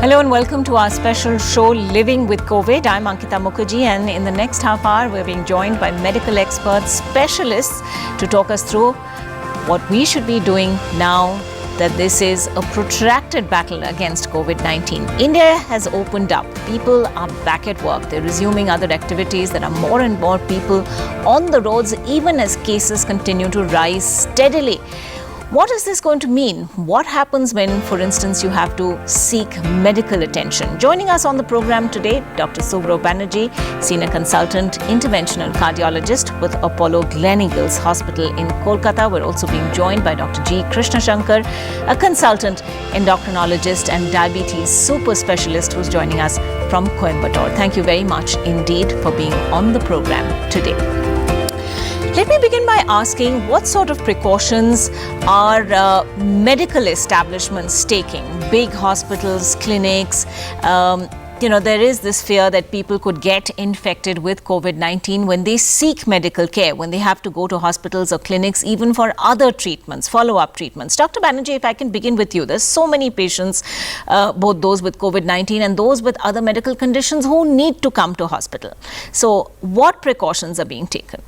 Hello and welcome to our special show, Living with COVID. I'm Ankita Mukherjee, and in the next half hour, we're being joined by medical experts, specialists to talk us through what we should be doing now that this is a protracted battle against COVID-19. India has opened up. People are back at work. They're resuming other activities. There are more and more people on the roads, even as cases continue to rise steadily. What is this going to mean? What happens when, for instance, you have to seek medical attention? Joining us on the program today, Dr. Suvro Banerjee, Senior Consultant Interventional Cardiologist with Apollo Gleneagles Hospital in Kolkata. We're also being joined by Dr. G. Krishnashankar, a Consultant Endocrinologist and Diabetes Super Specialist who's joining us from Coimbatore. Thank you very much indeed for being on the program today. Let me begin by asking what sort of precautions are medical establishments taking? Big hospitals, clinics, there is this fear that people could get infected with COVID-19 when they seek medical care, when they have to go to hospitals or clinics, even for other treatments, follow-up treatments. Dr. Banerjee, if I can begin with you, there's so many patients, both those with COVID-19 and those with other medical conditions who need to come to hospital. So what precautions are being taken?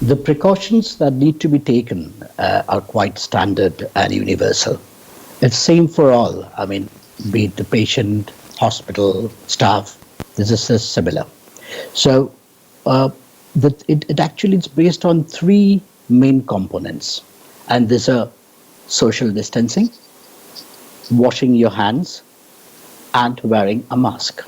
The precautions that need to be taken are quite standard and universal. It's same for all. I mean, be it the patient, hospital, staff, this is similar. So it actually is based on three main components. And these are social distancing, washing your hands, and wearing a mask.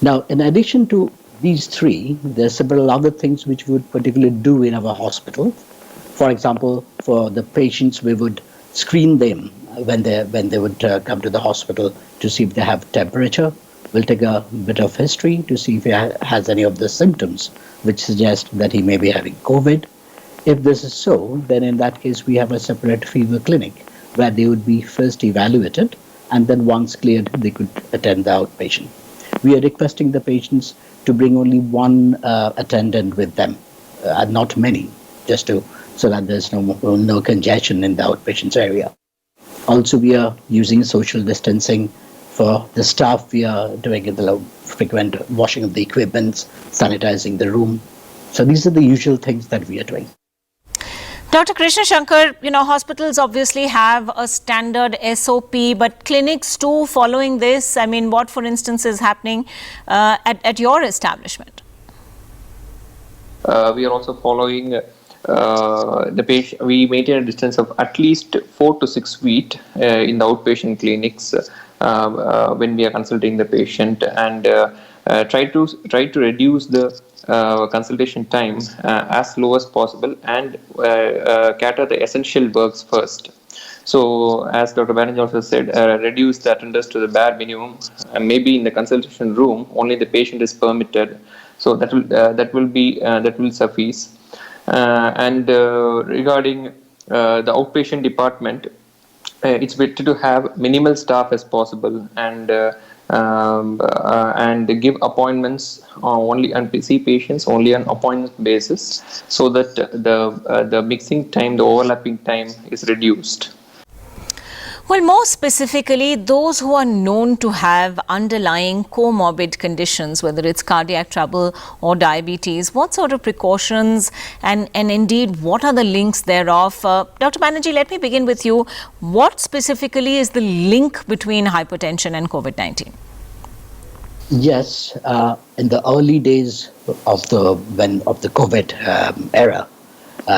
Now, in addition to these three, there are several other things which we would particularly do in our hospital. For example, for the patients, we would screen them when they would come to the hospital to see if they have temperature. We'll take a bit of history to see if he has any of the symptoms which suggest that he may be having COVID. If this is so, then in that case, we have a separate fever clinic where they would be first evaluated, and then once cleared, they could attend the outpatient. We are requesting the patients to bring only one attendant with them, not many, so that there's no congestion in the outpatients area. Also, we are using social distancing for the staff. We are doing the frequent washing of the equipment, sanitizing the room. So these are the usual things that we are doing. Dr. Krishnashankar, hospitals obviously have a standard SOP, but clinics too following this. I mean, what, for instance, is happening at your establishment? We are also following the patient. We maintain a distance of at least 4 to 6 feet in the outpatient clinics when we are consulting the patient, and try to reduce the consultation time as low as possible, and cater the essential works first. So, as Dr. Banerjee also said, reduce the attenders to the bare minimum. Maybe in the consultation room, only the patient is permitted. So that will suffice. And regarding the outpatient department, it's better to have minimal staff as possible, and give appointments only and see patients only on appointment basis, so that the mixing time, the overlapping time is reduced. Well, more specifically, those who are known to have underlying comorbid conditions, whether it's cardiac trouble or diabetes, what sort of precautions and indeed what are the links thereof? Dr. Banerjee, let me begin with you. What specifically is the link between hypertension and COVID-19? Yes, in the early days of the COVID era,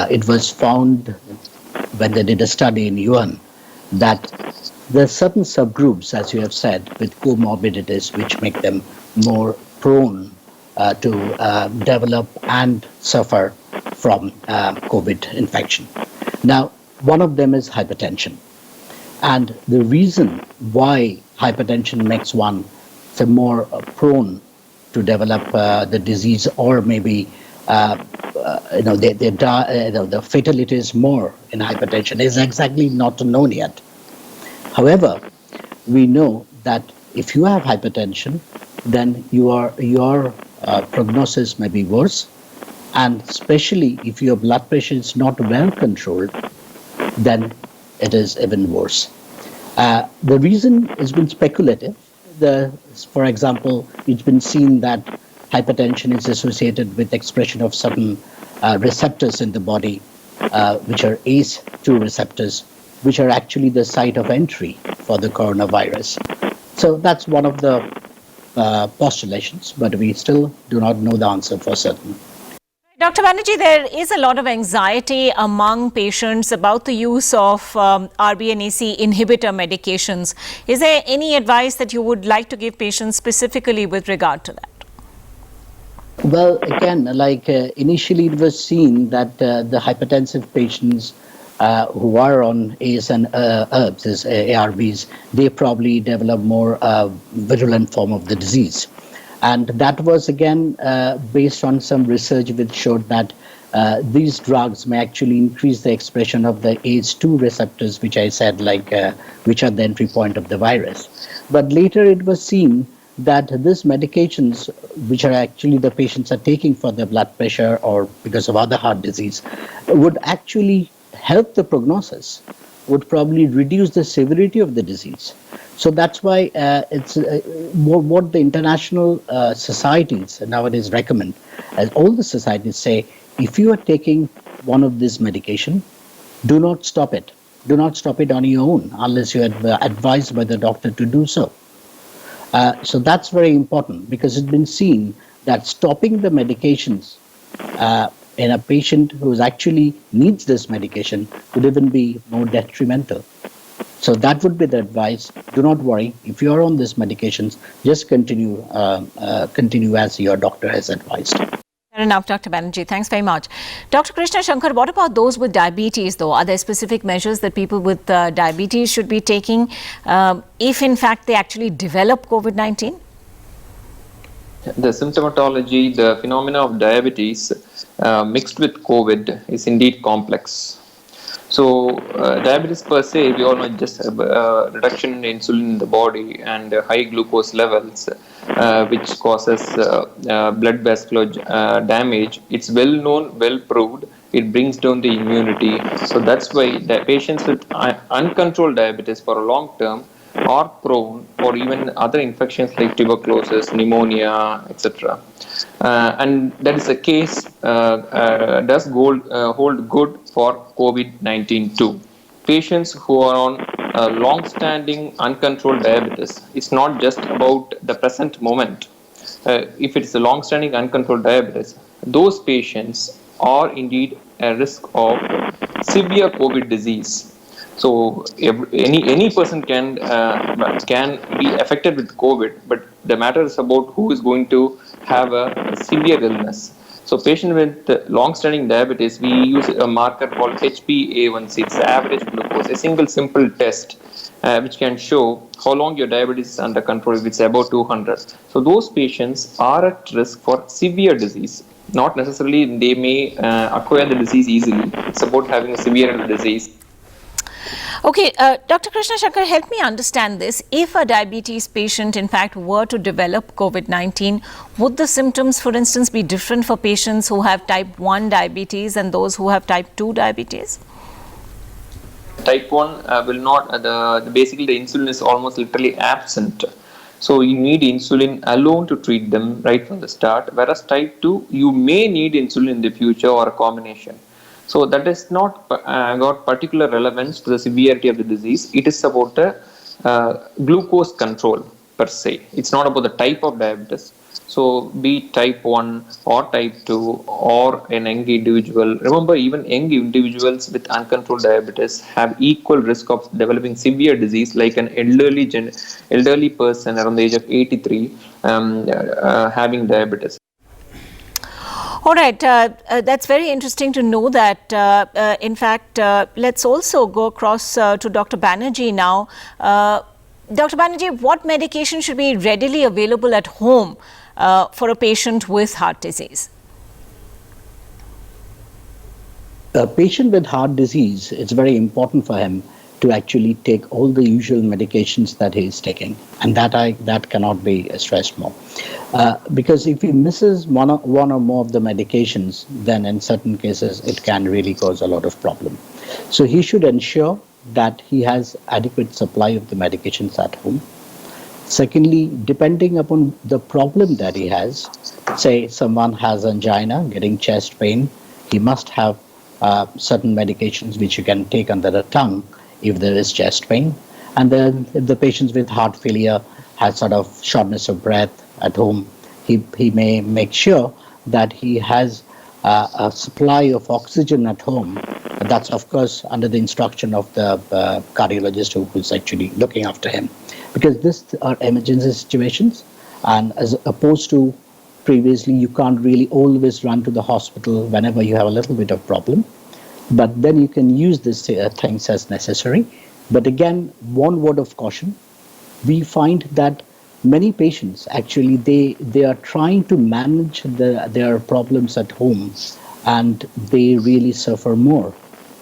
it was found when they did a study in UN that there are certain subgroups, as you have said, with comorbidities which make them more prone to develop and suffer from COVID infection. Now, one of them is hypertension. And the reason why hypertension makes one more prone to develop the disease, or maybe the fatality is more in hypertension, is exactly not known yet. However, we know that if you have hypertension, then your prognosis may be worse, and especially if your blood pressure is not well controlled, then it is even worse. The reason has been speculative. For example, it's been seen that hypertension is associated with expression of certain receptors in the body, which are ACE2 receptors, which are actually the site of entry for the coronavirus. So that's one of the postulations, but we still do not know the answer for certain. Dr. Banerjee, there is a lot of anxiety among patients about the use of RBNAC inhibitor medications. Is there any advice that you would like to give patients specifically with regard to that? Well, again, initially it was seen that the hypertensive patients who are on ACE and herbs, as ARBs, they probably develop more virulent form of the disease. And that was, again, based on some research which showed that these drugs may actually increase the expression of the ACE2 receptors, which I said, which are the entry point of the virus. But later it was seen that these medications, which are actually the patients are taking for their blood pressure or because of other heart disease, would actually help the prognosis, would probably reduce the severity of the disease. So that's why it's what the international societies nowadays recommend, as all the societies say, if you are taking one of these medication, do not stop it. Do not stop it on your own unless you are advised by the doctor to do so. So that's very important because it's been seen that stopping the medications in a patient who actually needs this medication would even be more detrimental. So that would be the advice. Do not worry. If you are on these medications, just continue as your doctor has advised. Fair enough, Dr. Banerjee. Thanks very much. Dr. Krishnashankar, what about those with diabetes, though? Are there specific measures that people with diabetes should be taking if, in fact, they actually develop COVID-19? The symptomatology, the phenomena of diabetes mixed with COVID is indeed complex. So diabetes per se, we all know, just a reduction in insulin in the body and high glucose levels, which causes blood vascular damage. It's well known, well proved. It brings down the immunity. So that's why the patients with uncontrolled diabetes for a long term are prone for even other infections like tuberculosis, pneumonia, etc. And that is the case, does hold good for COVID-19 too. Patients who are on long-standing uncontrolled diabetes, it's not just about the present moment. If it's a long-standing uncontrolled diabetes, those patients are indeed at risk of severe COVID disease. So any person can be affected with COVID, but the matter is about who is going to have a severe illness. So patient with long-standing diabetes, we use a marker called HbA1c, it's the average glucose, a single simple test which can show how long your diabetes is under control if it's above 200. So those patients are at risk for severe disease. Not necessarily they may acquire the disease easily. It's about having a severe disease. Okay, Dr. Krishnashankar, help me understand this. If a diabetes patient, in fact, were to develop COVID-19, would the symptoms, for instance, be different for patients who have type 1 diabetes and those who have type 2 diabetes? Type 1 will not, basically the insulin is almost literally absent. So you need insulin alone to treat them right from the start. Whereas type 2, you may need insulin in the future or a combination. So that is not got particular relevance to the severity of the disease. It is about the glucose control per se. It's not about the type of diabetes. So be it type 1 or type 2 or an young individual. Remember, even young individuals with uncontrolled diabetes have equal risk of developing severe disease like an elderly person around the age of 83 having diabetes. All right, that's very interesting to know that. In fact, let's also go across to Dr. Banerjee now. Dr. Banerjee, what medication should be readily available at home for a patient with heart disease? A patient with heart disease, it's very important for him to actually take all the usual medications that he is taking, and that cannot be stressed more. Because if he misses one or more of the medications, then in certain cases it can really cause a lot of problem. So he should ensure that he has adequate supply of the medications at home. Secondly, depending upon the problem that he has, say someone has angina, getting chest pain, he must have certain medications which you can take under the tongue if there is chest pain. And then if the patient with heart failure has sort of shortness of breath at home, he may make sure that he has a supply of oxygen at home. That's, of course, under the instruction of the cardiologist who's actually looking after him. Because these are emergency situations, and as opposed to previously, you can't really always run to the hospital whenever you have a little bit of problem. But then you can use these things as necessary. But again, one word of caution. We find that many patients actually they are trying to manage their problems at home, and they really suffer more.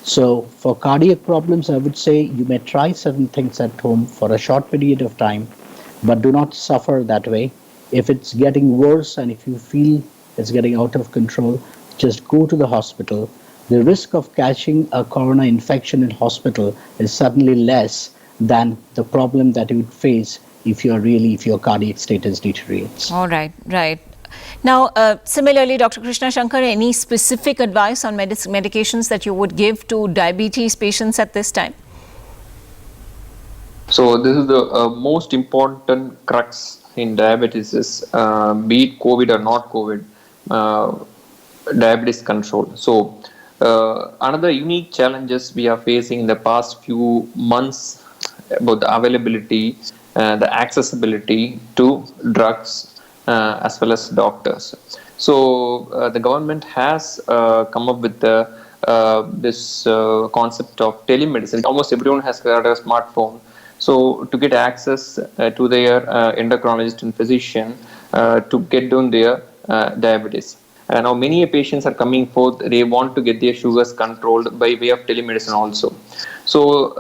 So for cardiac problems, I would say you may try certain things at home for a short period of time, but do not suffer that way. If it's getting worse and if you feel it's getting out of control, just go to the hospital. The risk of catching a corona infection in hospital is certainly less than the problem that you would face if your cardiac status deteriorates. All right, right. Now, similarly, Dr. Krishnashankar, any specific advice on medications that you would give to diabetes patients at this time? So this is the most important crux in diabetes is be it COVID or not COVID, diabetes control. So another unique challenges we are facing in the past few months about the availability, the accessibility to drugs as well as doctors. So the government has come up with this concept of telemedicine. Almost everyone has got a smartphone. So to get access to their endocrinologist and physician to get down their diabetes. Now many patients are coming forth, they want to get their sugars controlled by way of telemedicine also. So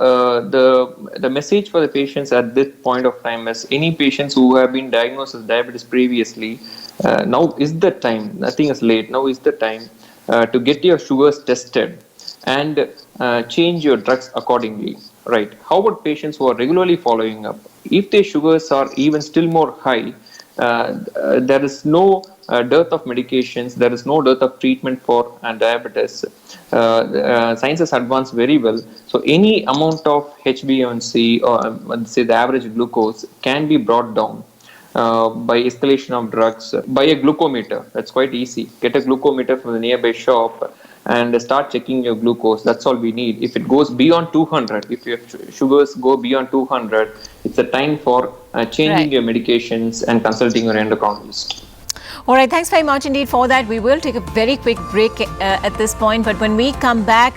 the message for the patients at this point of time is any patients who have been diagnosed with diabetes previously, now is the time, nothing is late, now is the time to get your sugars tested and change your drugs accordingly. Right. How about patients who are regularly following up? If their sugars are even still more high, there is no dearth of medications, there is no dearth of treatment for diabetes. Science has advanced very well. So any amount of HbA1c or say the average glucose can be brought down by escalation of drugs, by a glucometer. That's quite easy. Get a glucometer from the nearby shop and start checking your glucose. That's all we need. If it goes beyond 200, if your sugars go beyond 200, it's a time for changing your medications and consulting your endocrinologist. All right, thanks very much indeed for that. We will take a very quick break at this point, but when we come back,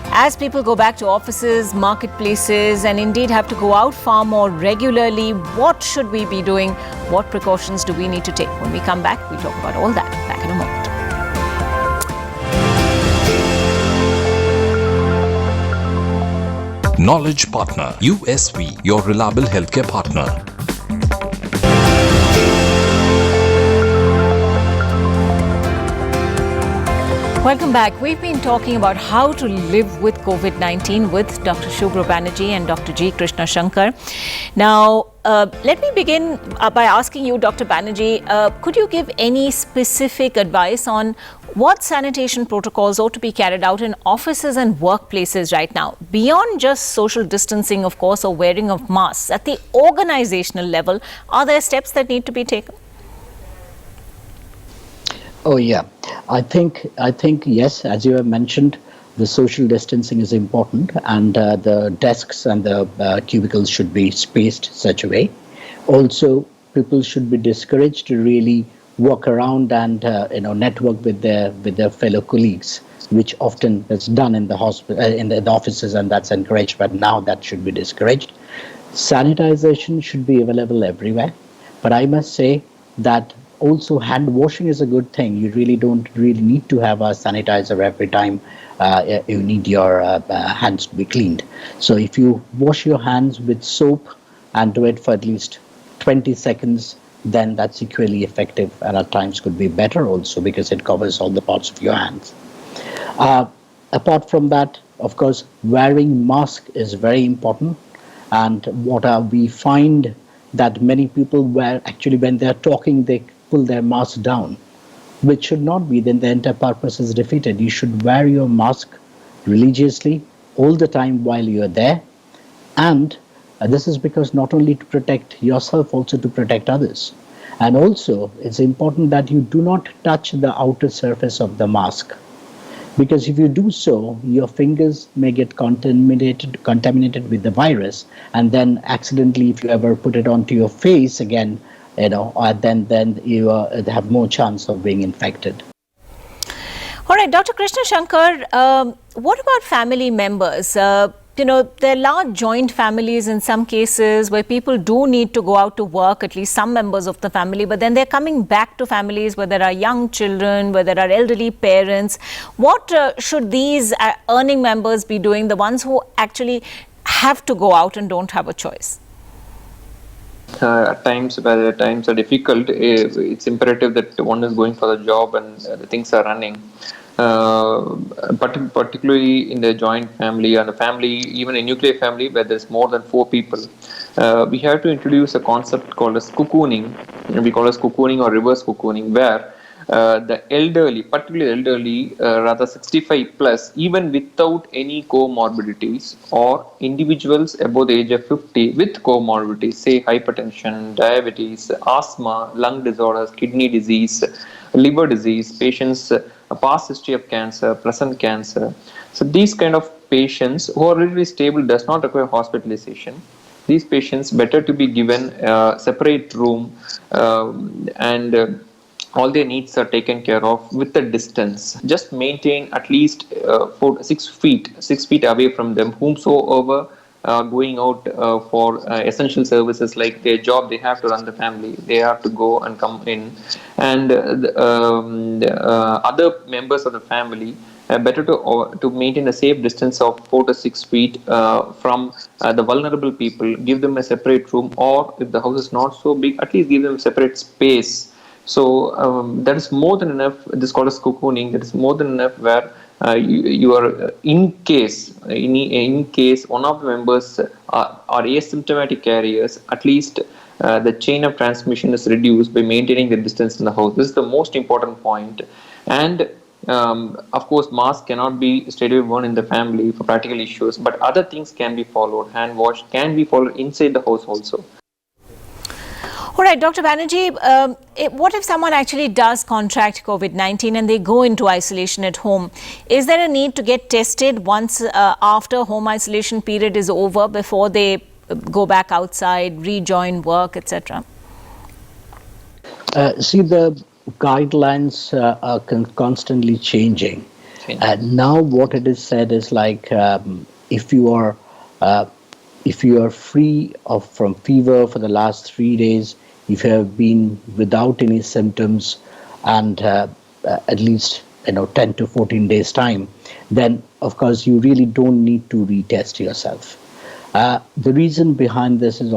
as people go back to offices, marketplaces, and indeed have to go out far more regularly, what should we be doing? What precautions do we need to take? When we come back, we talk about all that. Back in a moment. Knowledge Partner, USV, your reliable healthcare partner. Welcome back. We've been talking about how to live with COVID-19 with Dr. Suvro Banerjee and Dr. G. Krishnashankar. Now, let me begin by asking you, Dr. Banerjee, could you give any specific advice on what sanitation protocols ought to be carried out in offices and workplaces right now, beyond just social distancing, of course, or wearing of masks? At the organizational level, are there steps that need to be taken? Oh yeah, I think yes, as you have mentioned, the social distancing is important, and the desks and the cubicles should be spaced such a way. Also, people should be discouraged to really walk around and network with their fellow colleagues, which often is done in the hospital, in the offices, and that's encouraged. But now that should be discouraged. Sanitization should be available everywhere, but I must say that also hand washing is a good thing. You really don't need to have a sanitizer every time you need your hands to be cleaned. So if you wash your hands with soap and do it for at least 20 seconds, then that's equally effective, and at times could be better also because it covers all the parts of your hands. Apart from that, of course, wearing mask is very important. And we find that many people wear, actually when they're talking, they pull their mask down, which should not be. Then the entire purpose is defeated. You should wear your mask religiously all the time while you're there. And this is because not only to protect yourself, also to protect others. And also, it's important that you do not touch the outer surface of the mask, because if you do so, your fingers may get contaminated with the virus, and then accidentally, if you ever put it onto your face again, then you have more chance of being infected. All right, Dr. Krishnashankar, what about family members? There are large joint families in some cases where people do need to go out to work, at least some members of the family, but then they're coming back to families where there are young children, where there are elderly parents. What should these earning members be doing, the ones who actually have to go out and don't have a choice? At times, where the times are difficult, it's imperative that one is going for the job and the things are running. Particularly in the joint family and the family, even a nuclear family where there's more than 4 people, we have to introduce a concept called as cocooning. We call it cocooning or reverse cocooning, where the elderly, particularly elderly, rather 65 plus, even without any comorbidities, or individuals above the age of 50 with comorbidities, say hypertension, diabetes, asthma, lung disorders, kidney disease, liver disease, patients a past history of cancer, present cancer. So these kind of patients who are really stable, does not require hospitalization. These patients better to be given a separate room, and all their needs are taken care of with the distance. Just maintain at least 6 feet away from them, whomsoever going out for essential services like their job. They have to run the family, they have to go and come in, and other members of the family better to maintain a safe distance of 4 to 6 feet from the vulnerable people. Give them a separate room, or if the house is not so big, at least give them a separate space. So that is more than enough. This is called as cocooning. That is more than enough, where you are in case one of the members are asymptomatic carriers, at least the chain of transmission is reduced by maintaining the distance in the house. This is the most important point. And of course, mask cannot be straightaway worn in the family for practical issues, but other things can be followed. Hand wash can be followed inside the house also. All right, Dr. Banerjee, what if someone actually does contract COVID-19 and they go into isolation at home? Is there a need to get tested once after home isolation period is over, before they go back outside, rejoin work, etc.? See, the guidelines are constantly changing. Now what it is said is like, if you are free from fever for the last 3 days, if you have been without any symptoms, and at least 10 to 14 days time, then of course you really don't need to retest yourself. The reason behind this is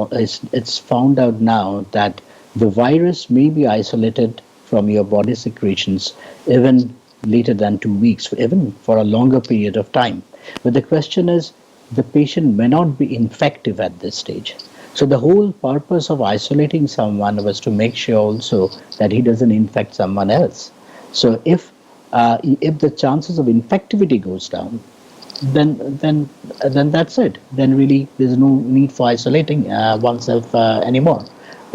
it's found out now that the virus may be isolated from your body secretions even later than 2 weeks, even for a longer period of time. But the question is, the patient may not be infective at this stage. So the whole purpose of isolating someone was to make sure also that he doesn't infect someone else. So if the chances of infectivity goes down, then that's it. Then really there's no need for isolating oneself anymore.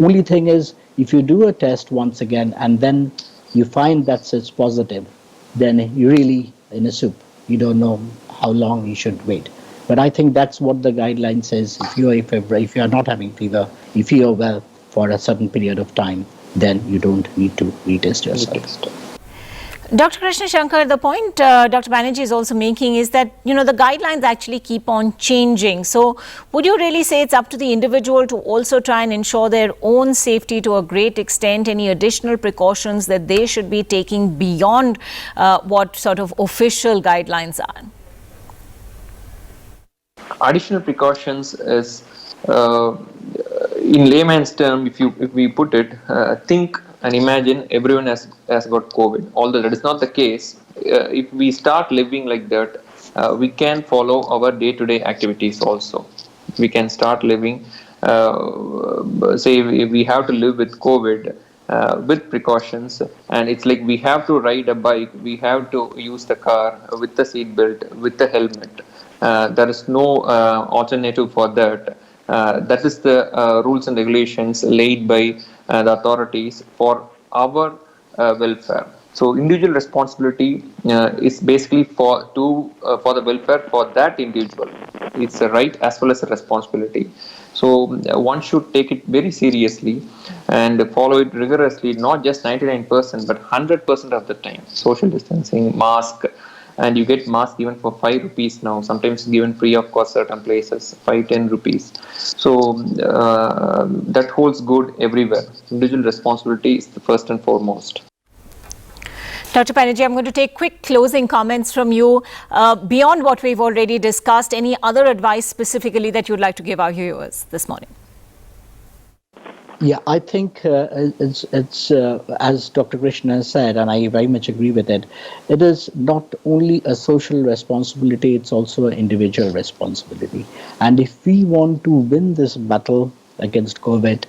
Only thing is, if you do a test once again and then you find that it's positive, then you're really in a soup. You don't know how long you should wait. But I think that's what the guideline says. If you are not having fever, if you are well for a certain period of time, then you don't need to retest yourself. Dr. Krishnashankar, the point Dr. Banerjee is also making is that, the guidelines actually keep on changing. So would you really say it's up to the individual to also try and ensure their own safety to a great extent, any additional precautions that they should be taking beyond what sort of official guidelines are? Additional precautions is, in layman's term, if we put it, think and imagine everyone has got COVID. Although that is not the case, if we start living like that, we can follow our day-to-day activities also. We can start living, say we have to live with COVID with precautions, and it's like we have to ride a bike, we have to use the car with the seat belt, with the helmet. There is no alternative for that. That is the rules and regulations laid by the authorities for our welfare. So individual responsibility is basically for the welfare for that individual. It's a right as well as a responsibility. So one should take it very seriously and follow it rigorously, not just 99%, but 100% of the time. Social distancing, mask, and you get mask even for 5 rupees now. Sometimes given free of cost certain places, 5-10 rupees. So that holds good everywhere. Individual responsibility is the first and foremost. Dr. Banerjee, I'm going to take quick closing comments from you. Beyond what we've already discussed, any other advice specifically that you'd like to give our viewers this morning? Yeah, I think it's as Dr. Krishna said, and I very much agree with it. It is not only a social responsibility; it's also an individual responsibility. And if we want to win this battle against COVID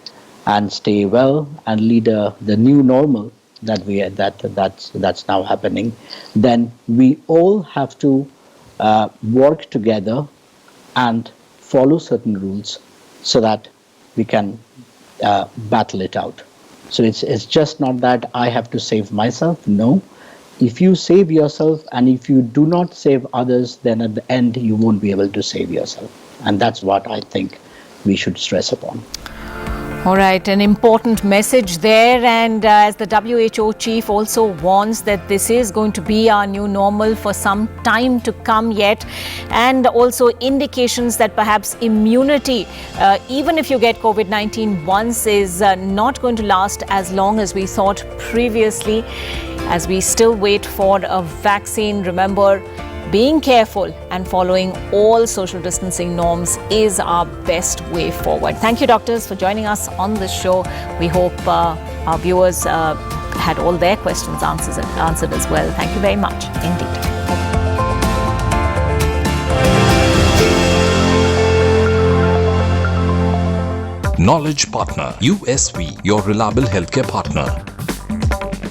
and stay well and lead the new normal that's now happening, then we all have to work together and follow certain rules so that we can battle it out. So it's just not that I have to save myself. No, if you save yourself and if you do not save others, then at the end you won't be able to save yourself. And that's what I think we should stress upon. All right, an important message there. And as the WHO chief also warns that this is going to be our new normal for some time to come yet. And also indications that perhaps immunity, even if you get COVID-19 once, is not going to last as long as we thought previously. As we still wait for a vaccine, remember, being careful and following all social distancing norms is our best way forward. Thank you, doctors, for joining us on this show. We hope our viewers had all their questions answered as well. Thank you very much indeed. Knowledge Partner, USV, your reliable healthcare partner.